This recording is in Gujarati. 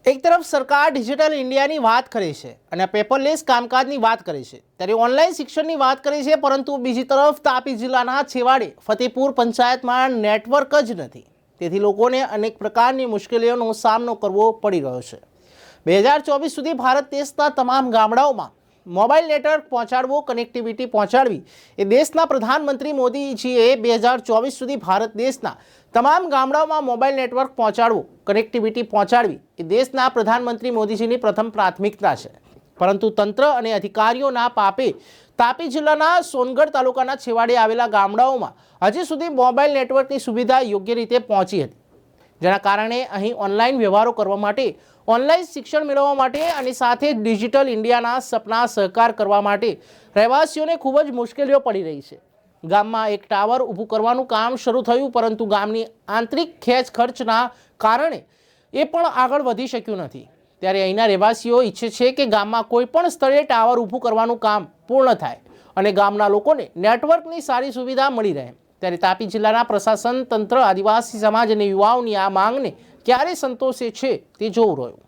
એક તરફ સરકાર ડિજિટલ ઇન્ડિયાની વાત કરે છે અને પેપરલેસ કામકાજની વાત કરે છે, ત્યારે ઓનલાઈન શિક્ષણની વાત કરે છે, પરંતુ બીજી તરફ તાપી જિલ્લાના છેવાડે ફતેપુર પંચાયતમાં નેટવર્ક જ નથી. તેથી લોકોને અનેક પ્રકારની મુશ્કેલીઓનો સામનો કરવો પડી રહ્યો છે. 2024 સુધી ભારત દેશના તમામ ગામડાઓમાં મોબાઈલ નેટવર્ક પહોંચાડવું, કનેક્ટિવિટી પહોંચાડવી એ દેશના પ્રધાનમંત્રી મોદીજીએ 2024 સુધી ભારત દેશના તમામ ગામડાઓમાં મોબાઈલ નેટવર્ક પહોંચાડવું, કનેક્ટિવિટી પહોંચાડવી એ દેશના પ્રધાનમંત્રી મોદીજીની પ્રથમ પ્રાથમિકતા છે. પરંતુ તંત્ર અને અધિકારીઓના પાપે તાપી જિલ્લાના સોનગઢ તાલુકાના છેવાડે આવેલા ગામડાઓમાં હજી સુધી મોબાઈલ નેટવર્કની સુવિધા યોગ્ય રીતે પહોંચી હતી, જેના કારણે અહીં ઓનલાઈન વ્યવહારો કરવા માટે, ઓનલાઈન શિક્ષણ મેળવવા માટે અને સાથે ડિજિટલ ઇન્ડિયાના સપના સાકાર કરવા માટે રહેવાસીઓને ખૂબ જ મુશ્કેલીઓ પડી રહી છે. ગામમાં એક ટાવર ઊભું કરવાનું કામ શરૂ થયું, પરંતુ ગામની આંતરિક ખેંચ ખર્ચના કારણે એ પણ આગળ વધી શક્યું નથી. ત્યારે અહીંના રહેવાસીઓ ઈચ્છે છે કે ગામમાં કોઈ પણ સ્થળે ટાવર ઊભું કરવાનું કામ પૂર્ણ થાય અને ગામના લોકોને નેટવર્કની સારી સુવિધા મળી રહે. ત્યારે તાપી જિલ્લાના પ્રશાસન તંત્ર, આદિવાસી સમાજ અને યુવાઓની આ માંગને ક્યારે સંતોષે છે તે જોવું રહ્યું.